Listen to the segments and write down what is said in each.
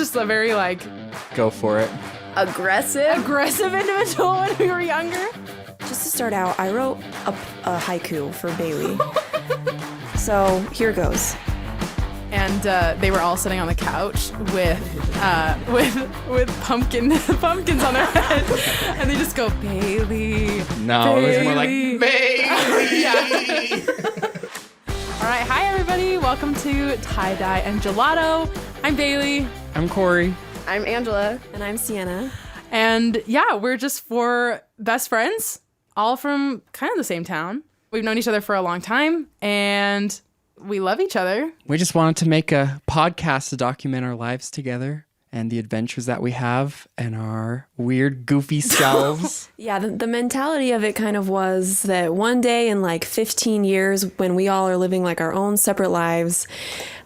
just a very like Go for it. Aggressive individual when we were younger. Just to start out, I wrote a haiku for Baylee. So here goes. And they were all sitting on the couch with pumpkins on their head, and they just go Baylee. No, it was more like Baylee. Yeah. All right, hi everybody. Welcome to Dye and Gelato. I'm Baylee. I'm Cory. I'm Angela. And I'm Sienna. And yeah, we're just four best friends, all from kind of the same town. We've known each other for a long time, and we love each other. We just wanted to make a podcast to document our lives together and the adventures that we have and our weird, goofy selves. Yeah, the mentality of it kind of was that one day in like 15 years when we all are living like our own separate lives,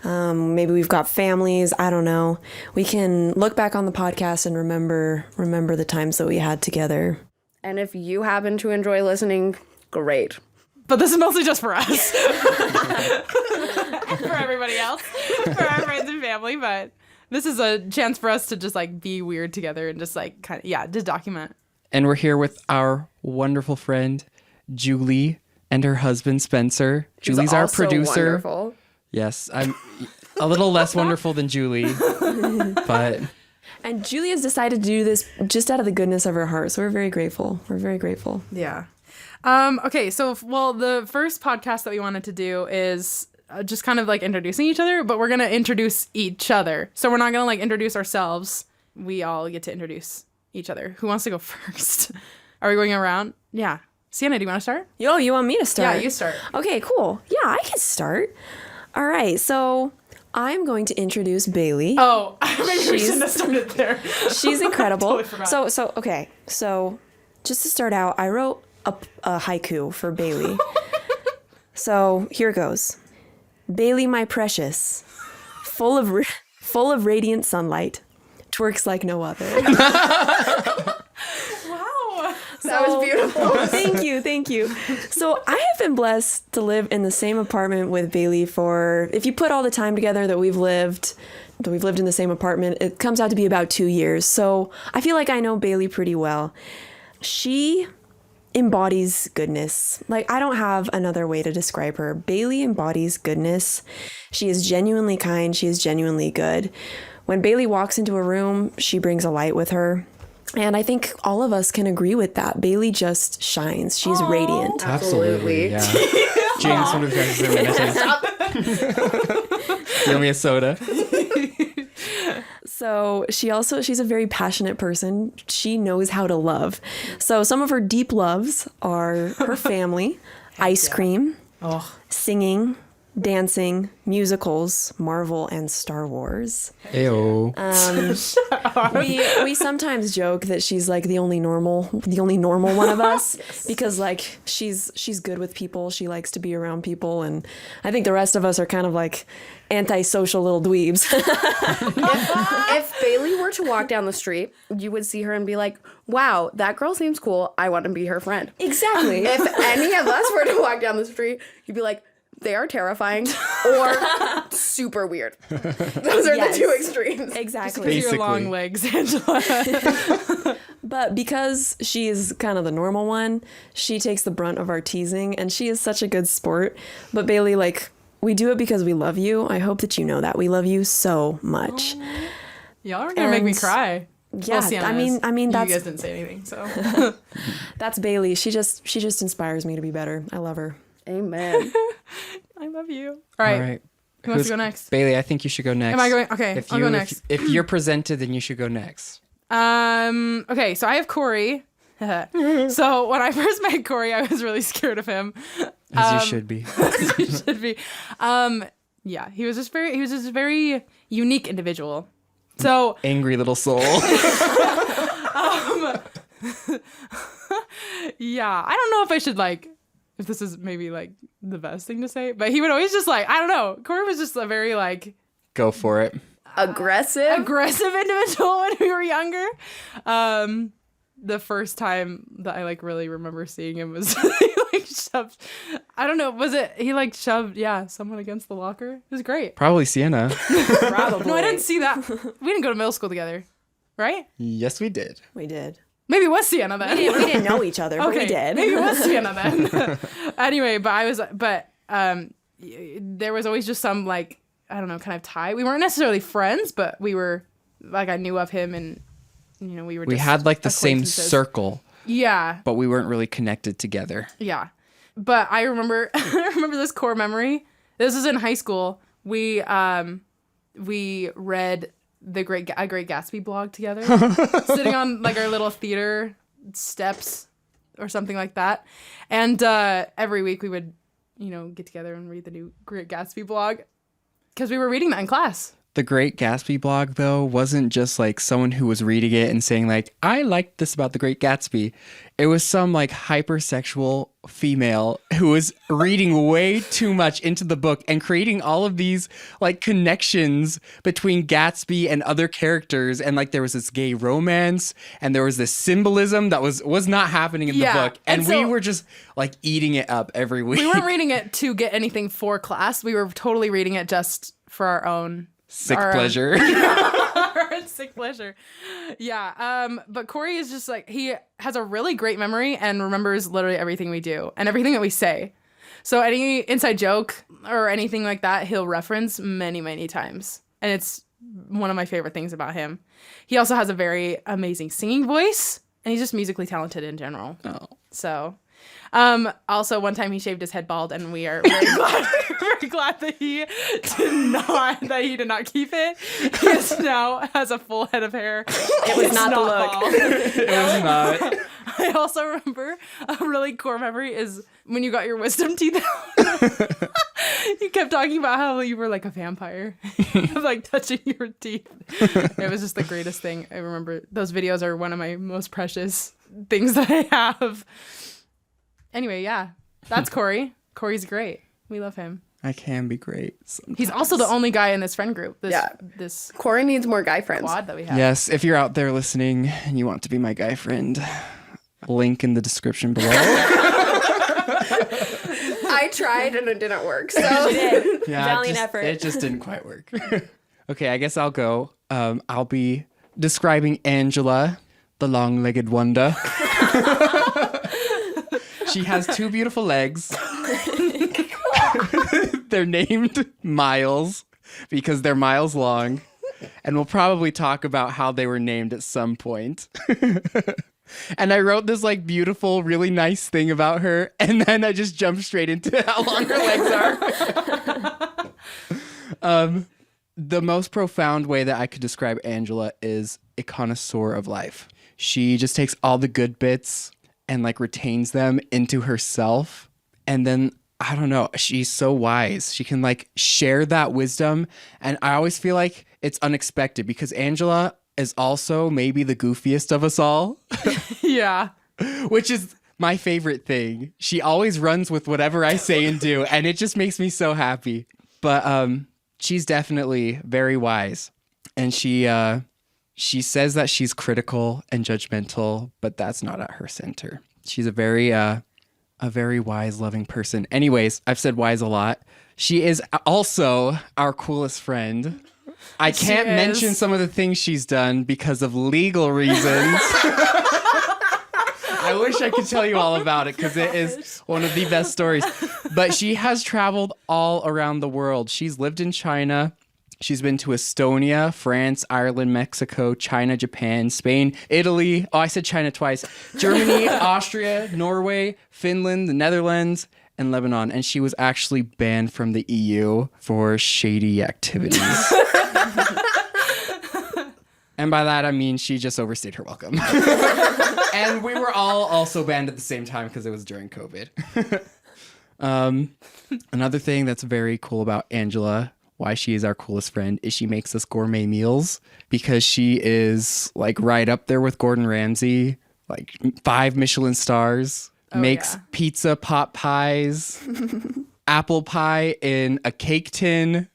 maybe we've got families, I don't know, we can look back on the podcast and remember the times that we had together. And if you happen to enjoy listening, great. But this is mostly just for us. For everybody else. For our friends and family. But this is a chance for us to just like be weird together and just like kind of, yeah, just document. And we're here with our wonderful friend, Julie, and her husband, Spencer. Julie's our producer. Wonderful. Yes, I'm a little less wonderful than Julie, but... And Julie has decided to do this just out of the goodness of her heart. So we're very grateful. We're very grateful. Yeah. Okay, so, well, the first podcast that we wanted to do is just kind of like introducing each other, but we're going to introduce each other. So we're not going to like introduce ourselves. We all get to introduce each other. Who wants to go first? Are we going around? Yeah. Sienna, do you want to start? Yo, you want me to start? Yeah, you start. Okay, cool. Yeah, I can start. All right, so I'm going to introduce Baylee. Oh, maybe we shouldn't have started there. She's incredible. Totally forgot. So just to start out, I wrote a haiku for Baylee. So here goes. Baylee, my precious, full of radiant sunlight, twerks like no other. Wow. That was beautiful. Thank you. So I have been blessed to live in the same apartment with Baylee for, if you put all the time together that we've lived in the same apartment, it comes out to be about 2 years. So I feel like I know Baylee pretty well. She embodies goodness. Like, I don't have another way to describe her. Baylee embodies goodness. She is genuinely kind. She is genuinely good. When Baylee walks into a room, she brings a light with her. And I think all of us can agree with that. Baylee just shines. She's radiant. Absolutely. Yeah. James, one of the Give me a soda. So she's a very passionate person. She knows how to love. So some of her deep loves are her family, ice cream, singing, dancing, musicals, Marvel, and Star Wars. Ew. We sometimes joke that she's like the only normal one of us. Yes. Because like she's good with people. She likes to be around people, and I think the rest of us are kind of like antisocial little dweebs. If Baylee were to walk down the street, you would see her and be like, wow, that girl seems cool. I want to be her friend. Exactly. If any of us were to walk down the street, you'd be like, they are terrifying or super weird. Those are the two extremes. Exactly. Because of your long legs, Angela. But because she is kind of the normal one, she takes the brunt of our teasing, and she is such a good sport. But Baylee, like, we do it because we love you. I hope that you know that. We love you so much. Y'all are going to make me cry. Yeah, well, I mean that's... You guys didn't say anything, so. That's Baylee. She just inspires me to be better. I love her. Amen. I love you. All right. Who wants to go next? Baylee, I think you should go next. Am I going? Okay, I'll go next. If you're presented, then you should go next. Okay, so I have Cory. So when I first met Cory, I was really scared of him. As you should be. As you should be. Yeah, he was just a very unique individual. So angry little soul. Yeah, I don't know if I should like, if this is maybe like the best thing to say, but he would always just like, I don't know. Cory was just a very like, go for it. Aggressive individual when we were younger. The first time that I like really remember seeing him was like like shoved, I don't know, was it, he like shoved, someone against the locker? It was great. Probably Sienna. Probably. No, I didn't see that. We didn't go to middle school together, right? Yes, we did. We did. Maybe it was Sienna then. We didn't know each other, but we did. Maybe it was Sienna then. Anyway, but there was always just some like, I don't know, kind of tie. We weren't necessarily friends, but we were like, I knew of him, and we were. We just had like the same acquaintances. circle, Yeah, but we weren't really connected together. yeah. But I remember, this core memory. This was in high school. We read a Great Gatsby blog together, sitting on like our little theater steps or something like that, and every week we would, get together and read the new Great Gatsby blog because we were reading that in class. The Great Gatsby blog, though, wasn't just like someone who was reading it and saying like, I liked this about The Great Gatsby. It was some like hypersexual female who was reading way too much into the book and creating all of these like connections between Gatsby and other characters. And like there was this gay romance and there was this symbolism that was not happening in the book. And so, we were just like eating it up every week. We weren't reading it to get anything for class. We were totally reading it just for our own sick pleasure. Sick pleasure. Yeah. But Cory is just like, he has a really great memory and remembers literally everything we do and everything that we say. So any inside joke or anything like that, he'll reference many, many times. And it's one of my favorite things about him. He also has a very amazing singing voice, and he's just musically talented in general. Oh. So, also one time he shaved his head bald, and we are very glad that he did not keep it. He now has a full head of hair. It was not the look. bald. It was not. I also remember a really core memory is when you got your wisdom teeth out. You kept talking about how you were like a vampire, like touching your teeth. It was just the greatest thing. I remember those videos are one of my most precious things that I have. Anyway, yeah, that's Cory. Cory's great. We love him. I can be great sometimes. He's also the only guy in this friend group. This Cory needs more guy friends. squad that we have. Yes, if you're out there listening and you want to be my guy friend, link in the description below. I tried and it didn't work. So Yeah, Valiant effort. It just didn't quite work. Okay, I guess I'll go. I'll be describing Angela, the long-legged wonder. She has two beautiful legs. They're named Miles because they're miles long. And we'll probably talk about how they were named at some point. And I wrote this like beautiful, really nice thing about her. And then I just jumped straight into how long her legs are. The most profound way that I could describe Angela is a connoisseur of life. She just takes all the good bits and like retains them into herself. And then, I don't know, she's so wise. She can like share that wisdom. And I always feel like it's unexpected because Angela is also maybe the goofiest of us all. Yeah. Which is my favorite thing. She always runs with whatever I say and do. And it just makes me so happy. But she's definitely very wise. And she says that she's critical and judgmental, but that's not at her center. She's a very wise, loving person. Anyways, I've said wise a lot. She is also our coolest friend. I can't mention some of the things she's done because of legal reasons. I wish I could tell you all about it because it is one of the best stories. But she has traveled all around the world. She's lived in China. She's been to Estonia, France, Ireland, Mexico, China, Japan, Spain, Italy. Oh, I said China twice. Germany, Austria, Norway, Finland, the Netherlands, and Lebanon. And she was actually banned from the EU for shady activities. And by that, I mean she just overstayed her welcome. And we were all also banned at the same time because it was during COVID. Another thing that's very cool about Angela, why she is our coolest friend, is she makes us gourmet meals because she is like right up there with Gordon Ramsay, like 5 Michelin stars, makes pizza pot pies, apple pie in a cake tin.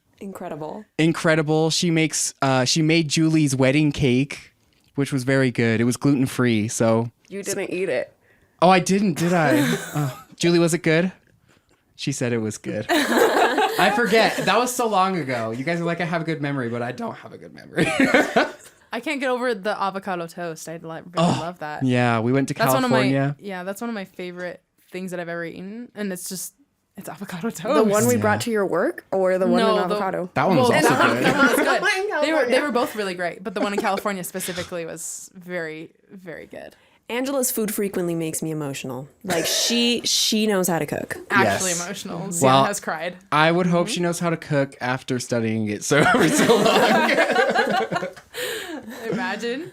Incredible. She made Julie's wedding cake, which was very good. It was gluten-free, so. You didn't eat it. Oh, I didn't, did I? Julie, was it good? She said it was good. I forget. That was so long ago. You guys are like, I have a good memory, but I don't have a good memory. I can't get over the avocado toast. I really love that. Yeah, we went to California. That's one of my favorite things that I've ever eaten, and it's avocado toast. The one we brought to your work, or the one in avocado? That one was also good. That one was good. They were both really great, but the one in California specifically was very, very good. Angela's food frequently makes me emotional. Like she knows how to cook. Actually Yes. emotional. Sienna has cried. I would hope she knows how to cook after studying it so long. Imagine.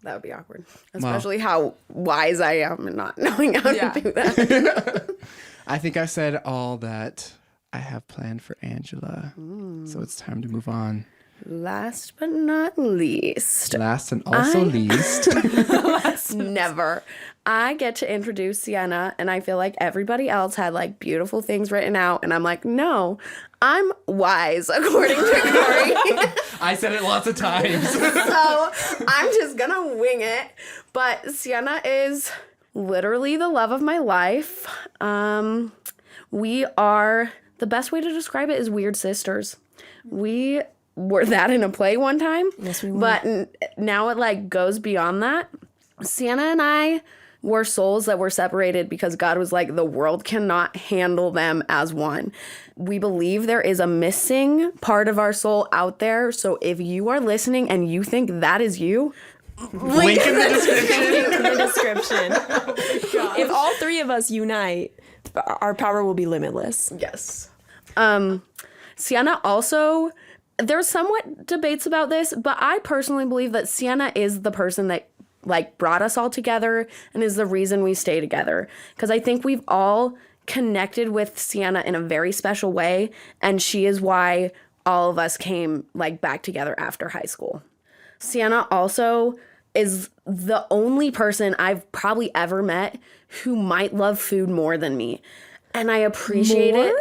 That would be awkward. Especially how wise I am and not knowing how to do that. I think I said all that I have planned for Angela. So it's time to move on. Last but not least. Last and also least. Never. I get to introduce Sienna, and I feel like everybody else had like beautiful things written out, and I'm like, no, I'm wise according to Cory. I said it lots of times. So I'm just gonna wing it. But Sienna is literally the love of my life. We are, the best way to describe it is weird sisters. We were that in a play one time. Yes, we were. But now it like goes beyond that. Sienna and I were souls that were separated because God was like, the world cannot handle them as one. We believe there is a missing part of our soul out there. So if you are listening and you think that is you, Link in the description. In the description. If all three of us unite, our power will be limitless. yes. Sienna also, there's somewhat debates about this, but I personally believe that Sienna is the person that like brought us all together and is the reason we stay together. Because I think we've all connected with Sienna in a very special way, and she is why all of us came like back together after high school. Sienna also is the only person I've probably ever met who might love food more than me. And I appreciate it.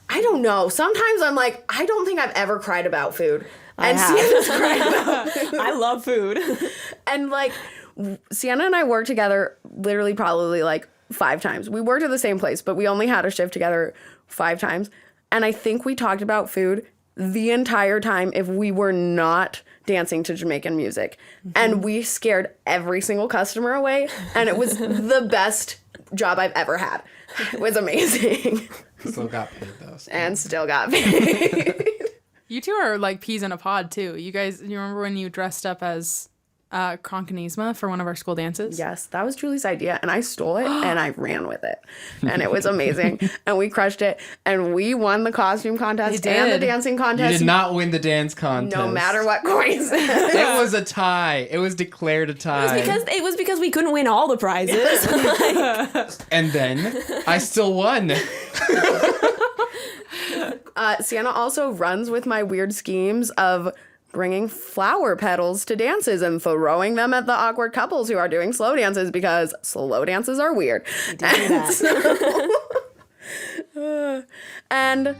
I don't know. Sometimes I'm like, I don't think I've ever cried about food. And Sienna's cried about food. I love food. And like, Sienna and I worked together literally probably like 5 times. We worked at the same place, but we only had a shift together 5 times. And I think we talked about food the entire time if we were not dancing to Jamaican music. Mm-hmm. And we scared every single customer away. And it was the best job I've ever had. It was amazing. Still got paid though. And still got paid. You two are like peas in a pod too. You remember when you dressed up as Kronkanisma for one of our school dances? Yes, that was Julie's idea, and I stole it and I ran with it, and it was amazing, and we crushed it, and we won the costume contest and the dancing contest. You did not win the dance contest. No matter what Cory said. It was a tie. It was declared a tie. It was because we couldn't win all the prizes. And then I still won. Sienna also runs with my weird schemes of bringing flower petals to dances and throwing them at the awkward couples who are doing slow dances because slow dances are weird. And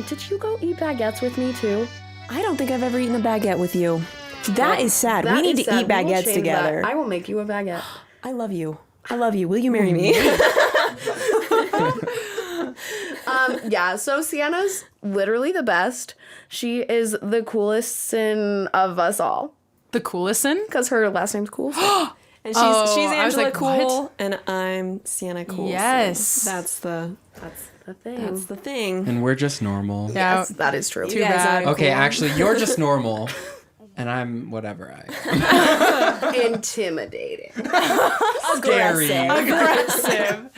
did you go eat baguettes with me too? I don't think I've ever eaten a baguette with you. That is sad. We need to eat baguettes together. I will make you a baguette. I love you. I love you. Will you marry me? Yeah, so Sienna's literally the best. She is the coolest of us all. The coolest in? Because her last name's Cool. And she's Angela like, Krull, what? and I'm Sienna Krull. Yes. So that's the thing. And we're just normal. Yeah. Yes, that is true. Too You guys bad. are Okay, cool. actually, you're just normal. And I'm whatever I am. Intimidating. Scary. Aggressive.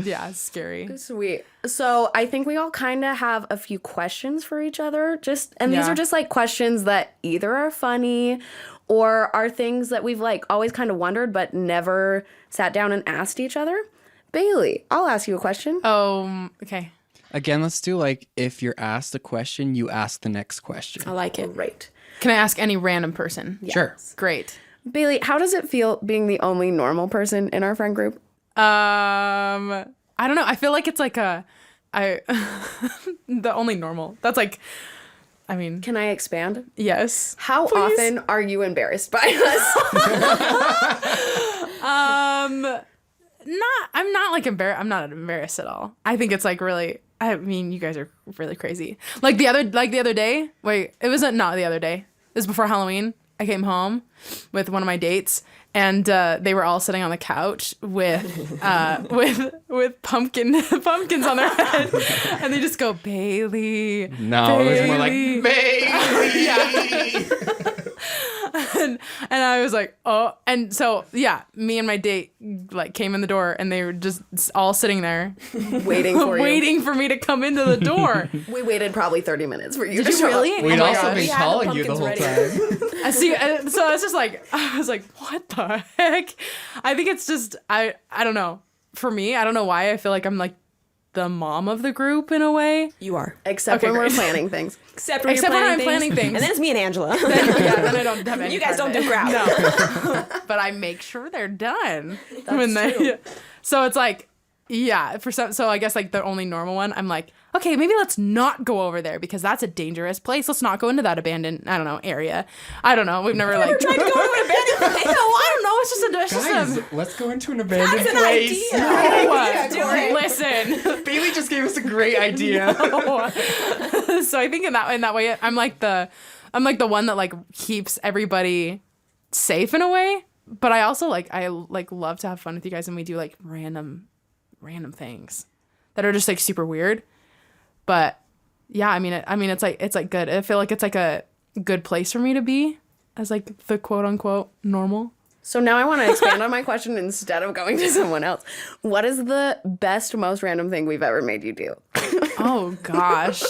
Yeah, scary. Sweet. So I think we all kind of have a few questions for each other. These are just like questions that either are funny or are things that we've like always kind of wondered but never sat down and asked each other. Baylee, I'll ask you a question. Oh, okay. Again, let's do like if you're asked a question, you ask the next question. I like it. Great. Can I ask any random person? Sure. Great. Baylee, how does it feel being the only normal person in our friend group? I don't know. I feel like it's like the only normal. That's like, I mean, Can I expand? yes. How often are you embarrassed by us? I'm not like embarrassed. I'm not embarrassed at all. I think it's like really. I mean, you guys are really crazy. Like the other day. Wait, it wasn't not the other day. It was before Halloween. I came home with one of my dates, and they were all sitting on the couch with pumpkins on their head, and they just go Baylee. No, Baylee. it was more like Baylee. Yeah. and I was like, oh, and so yeah, me and my date like came in the door, and they were just all sitting there, Waiting for you. waiting for me to come into the door. We waited probably 30 minutes for you Did to you show really? up. We'd Oh my also gosh. been Yeah, calling the you the whole pumpkin's time. I see. So it's just like I was like, what the heck? I think it's just I don't know. For me, I don't know why I feel like I'm like the mom of the group in a way. You are. Except Okay, when we're great. planning things. Except when Except you're when I'm planning planning things. And then it's me and Angela. Then I don't have any. You guys part of don't it. do crowd. No. But I make sure they're done when they. So it's like, yeah, for some. So I guess like the only normal one, I'm like, okay, maybe let's not go over there because that's a dangerous place. Let's not go into that abandoned, I don't know, area. I don't know. We've never like tried to go to an abandoned place. No, I don't know. It's just Guys, a. let's go into an abandoned That's an place. idea. Listen. Bailey just gave us a great idea. So I think in that way, I'm like the one that like keeps everybody safe in a way. But I also like love to have fun with you guys, and we do like random things that are just like super weird. But yeah, I mean it's like good. I feel like it's like a good place for me to be as like the quote unquote normal. So now I want to expand on my question instead of going to someone else. What is the best, most random thing we've ever made you do? Oh gosh.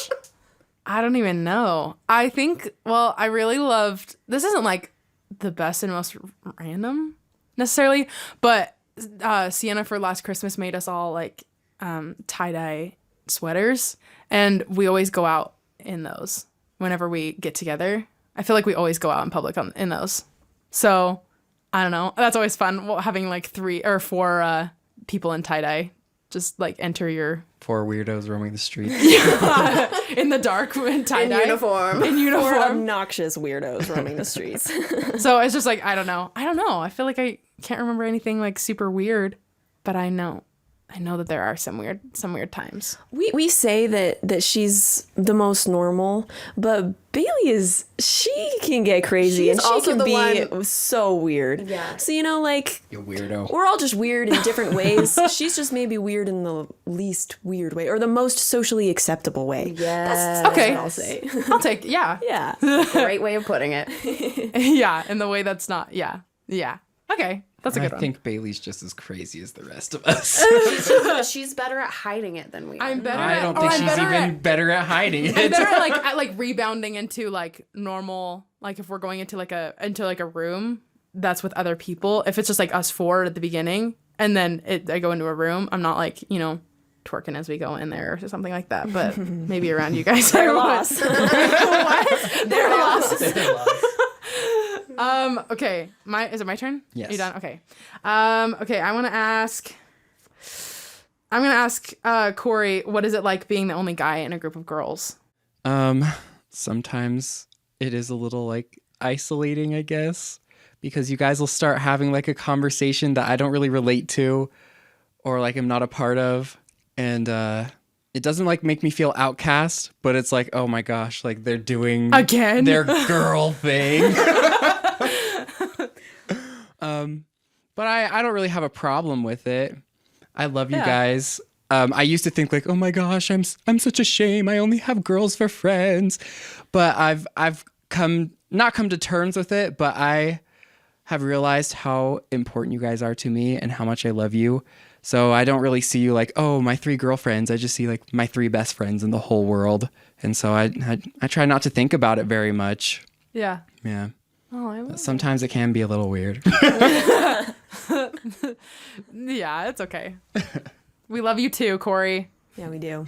I don't even know. I think, well, I really loved, this isn't like the best and most random necessarily, but Sienna for last Christmas made us all like tie-dye sweaters, and we always go out in those whenever we get together. I feel like we always go out in public in those. So I don't know. That's always fun having like 3 or 4 people in tie-dye just like enter your 4 weirdos roaming the streets. in the dark in tie-dye. In uniform. In Or uniform. obnoxious weirdos roaming the streets. So it's just like, I don't know. I feel like I can't remember anything like super weird, but I know that there are some weird times. We say that she's the most normal, but Baylee she can get crazy. She's and she also can the be one- so weird. Yeah. So, you know, like, You weirdo. we're all just weird in different ways. She's just maybe weird in the least weird way, or the most socially acceptable way. Yes. Okay. What I'll say. I'll take, yeah. Yeah. Great way of putting it. Yeah, in the way that's not, yeah. Okay, that's a I good one. think Bailey's just as crazy as the rest of us. She's better at hiding it than we are. I'm better I at, don't or think I'm she's better even at, better at hiding I'm it. better at like rebounding into like normal, like if we're going into like a room that's with other people, if it's just like us 4 at the beginning and then I go into a room, I'm not like, you know, twerking as we go in there or something like that, but maybe around you guys. They're lost. What? They're lost. Okay. Is it my turn? Yes. Are you done? Okay. Okay, I'm gonna ask Cory, what is it like being the only guy in a group of girls? Sometimes it is a little like isolating, I guess, because you guys will start having like a conversation that I don't really relate to or like I'm not a part of. And it doesn't like make me feel outcast, but it's like, oh my gosh, like they're doing Again? their girl thing. But I don't really have a problem with it. I love you guys. I used to think like, oh my gosh, I'm such a shame. I only have girls for friends. But I've not come to terms with it, but I have realized how important you guys are to me and how much I love you. So I don't really see you like, oh, my 3 girlfriends. I just see like my 3 best friends in the whole world. And so I try not to think about it very much. Yeah. Yeah. Oh, I love Sometimes it can be a little weird. Yeah, it's okay. We love you too, Cory. Yeah, we do.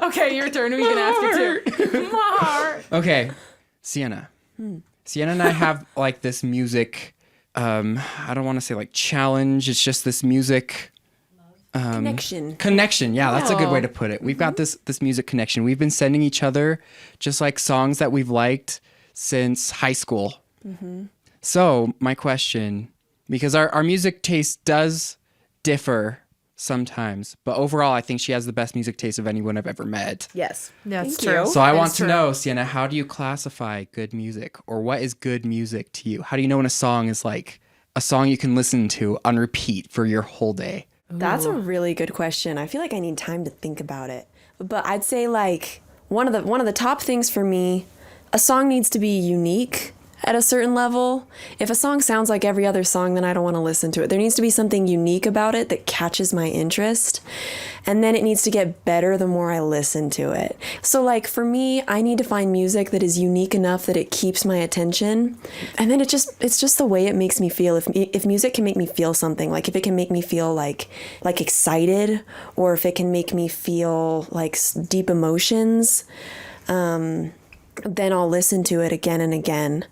Okay, your turn. We can ask you too. My heart. Okay, Sienna. Sienna and I have like this music, I don't want to say like challenge. It's just this music Connection. Yeah, that's a good way to put it. We've got this music connection. We've been sending each other just like songs that we've liked since high school. So my question, because our music taste does differ sometimes, but overall I think she has the best music taste of anyone I've ever met. Yes. Yeah, it's Thank true. you. So I It want is to true. know, Sienna, how do you classify good music, or what is good music to you? How do you know when a song is like a song you can listen to on repeat for your whole day? That's a really good question. I feel like I need time to think about it. But I'd say like one of the top things for me, a song needs to be unique at a certain level. If a song sounds like every other song, then I don't want to listen to it. There needs to be something unique about it that catches my interest. And then it needs to get better the more I listen to it. So like for me, I need to find music that is unique enough that it keeps my attention. And then it's just the way it makes me feel. If music can make me feel something, like if it can make me feel like excited, or if it can make me feel like deep emotions, then I'll listen to it again and again.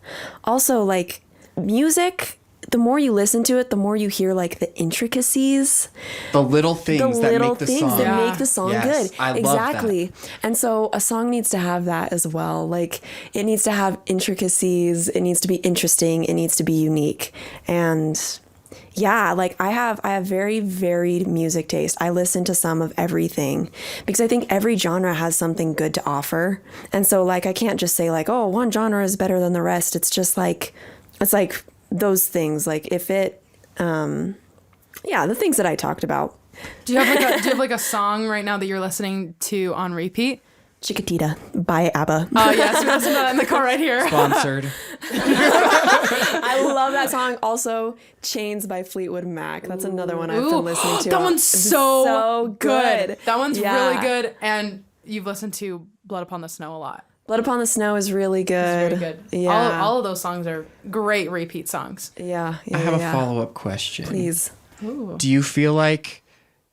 Also, like music, the more you listen to it, the more you hear like the intricacies, The little things that make the song. that make the song Yes, good. I love exactly. And so a song needs to have that as well. Like it needs to have intricacies, it needs to be interesting, it needs to be unique. And yeah, like I have very varied music taste. I listen to some of everything because I think every genre has something good to offer. And so like I can't just say like, oh, one genre is better than the rest. It's just like those things. Like if it the things that I talked about. Do you have like a song right now that you're listening to on repeat? Chiquitita by ABBA. Oh yes, we listen to that in the car right here. Sponsored. I love that song. Also, Chains by Fleetwood Mac. That's another one I've been listening to. That one's so good. That one's Yeah. really good. And you've listened to Blood Upon the Snow a lot. Blood Upon the Snow is really good. Very good. Yeah. All of those songs are great repeat songs. Yeah. I have a follow-up question. Please. Do you feel like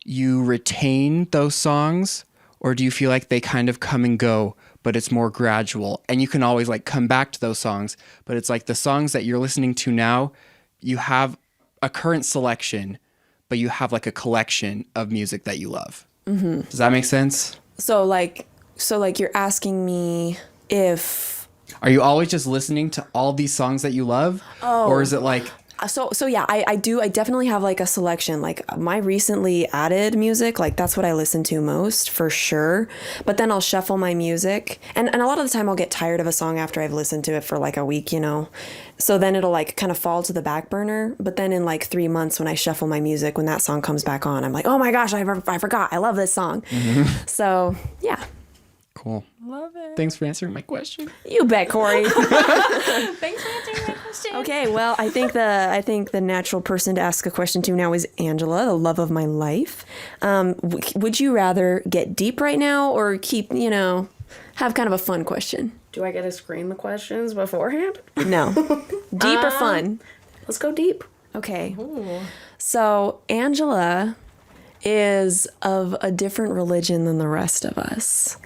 you retain those songs, or do you feel like they kind of come and go, but it's more gradual and you can always like come back to those songs, but it's like the songs that you're listening to now, you have a current selection, but you have like a collection of music that you love. Mm-hmm. Does that make sense? So like you're asking me if Are you always just listening to all these songs that you love? Or is it like... So yeah, I definitely have like a selection. Like my recently added music, like that's what I listen to most for sure. But then I'll shuffle my music, and a lot of the time I'll get tired of a song after I've listened to it for like a week, you know. So then it'll like kind of fall to the back burner. But then in like 3 months when I shuffle my music, when that song comes back on, I'm like, oh my gosh, I forgot, I love this song. Mm-hmm. So yeah. Cool. Love it. Thanks for answering my question. You bet, Cory. Thanks for answering my question. Okay, well, I think the natural person to ask a question to now is Angela, the love of my life. Would you rather get deep right now or keep, have kind of a fun question? Do I get to screen the questions beforehand? No. Deep or fun? Let's go deep. Okay. So Angela is of a different religion than the rest of us.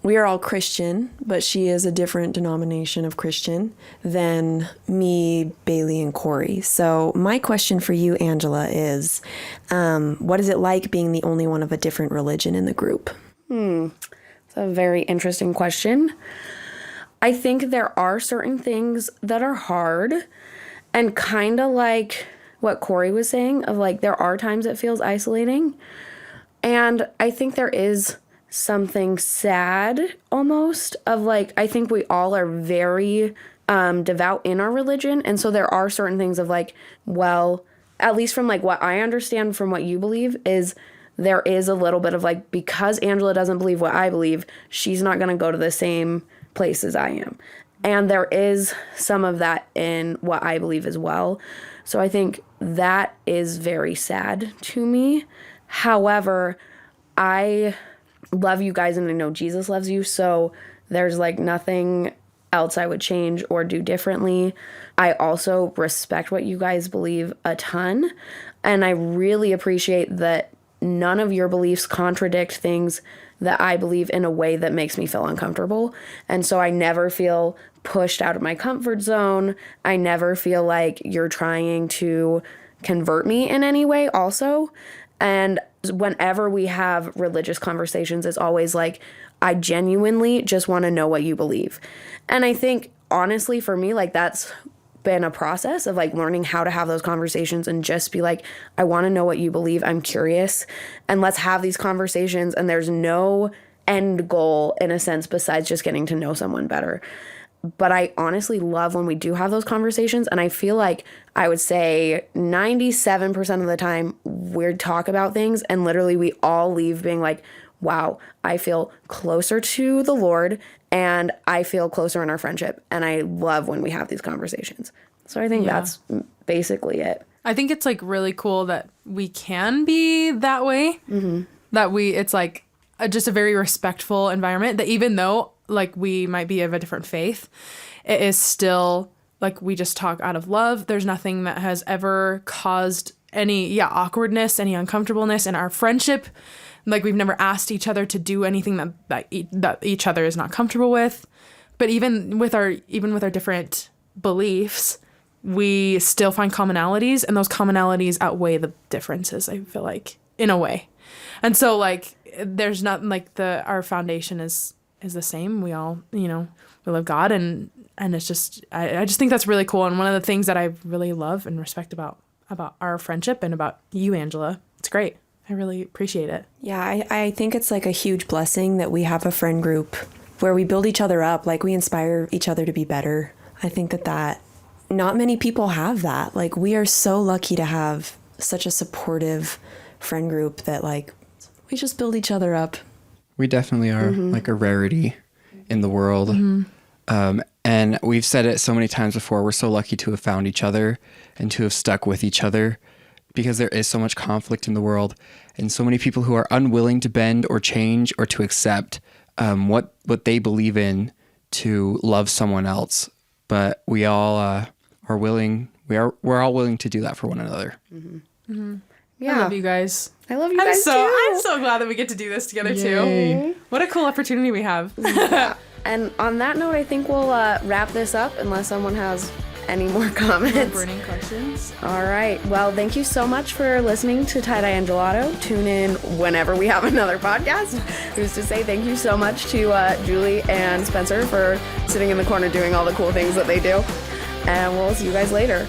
We are all Christian, but she is a different denomination of Christian than me, Baylee, and Cory. So my question for you, Angela, is what is it like being the only one of a different religion in the group? It's a very interesting question. I think there are certain things that are hard, and kind of like what Cory was saying of like there are times it feels isolating. And I think there is something sad almost of like, I think we all are very devout in our religion. And so there are certain things of like, well, at least from like what I understand from what you believe is there is a little bit of like, because Angela doesn't believe what I believe, she's not going to go to the same place as I am. And there is some of that in what I believe as well. So I think that is very sad to me. However, I love you guys and I know Jesus loves you. So there's like nothing else I would change or do differently. I also respect what you guys believe a ton. And I really appreciate that none of your beliefs contradict things that I believe in a way that makes me feel uncomfortable. And so I never feel pushed out of my comfort zone. I never feel like you're trying to convert me in any way also. And whenever we have religious conversations, it's always like, I genuinely just want to know what you believe. And I think, honestly, for me, like that's been a process of like learning how to have those conversations and just be like, I want to know what you believe. I'm curious. And let's have these conversations. And there's no end goal in a sense besides just getting to know someone better. But I honestly love when we do have those conversations. And I feel like I would say 97% of the time we talk about things and literally we all leave being like, wow, I feel closer to the Lord and I feel closer in our friendship. And I love when we have these conversations. So I think that's basically it. I think it's like really cool that we can be that way. That it's like just a very respectful environment, that even though like we might be of a different faith, it is still like we just talk out of love. There's nothing that has ever caused any awkwardness, any uncomfortableness in our friendship. Like we've never asked each other to do anything that each other is not comfortable with. But even with our different beliefs, we still find commonalities, and those commonalities outweigh the differences, I feel like, in a way. And so like there's not like our foundation is the same. We all, we love God, and it's just I just think that's really cool. And one of the things that I really love and respect about our friendship and about you, Angela, it's great. I really appreciate it. Yeah, I think it's like a huge blessing that we have a friend group where we build each other up, like we inspire each other to be better. I think that not many people have that. Like we are so lucky to have such a supportive friend group that like we just build each other up. We definitely are like a rarity in the world. And we've said it so many times before, we're so lucky to have found each other and to have stuck with each other, because there is so much conflict in the world and so many people who are unwilling to bend or change or to accept what they believe in to love someone else. But we all are willing. We're all willing to do that for one another. Yeah. I love you guys. I love you guys too. I'm so glad that we get to do this together too. What a cool opportunity we have. And on that note, I think we'll wrap this up unless someone has any more comments. Burning questions. All right. Well, thank you so much for listening to Dye and Gelato. Tune in whenever we have another podcast. Who's to say thank you so much to Julie and Spencer for sitting in the corner doing all the cool things that they do. And we'll see you guys later.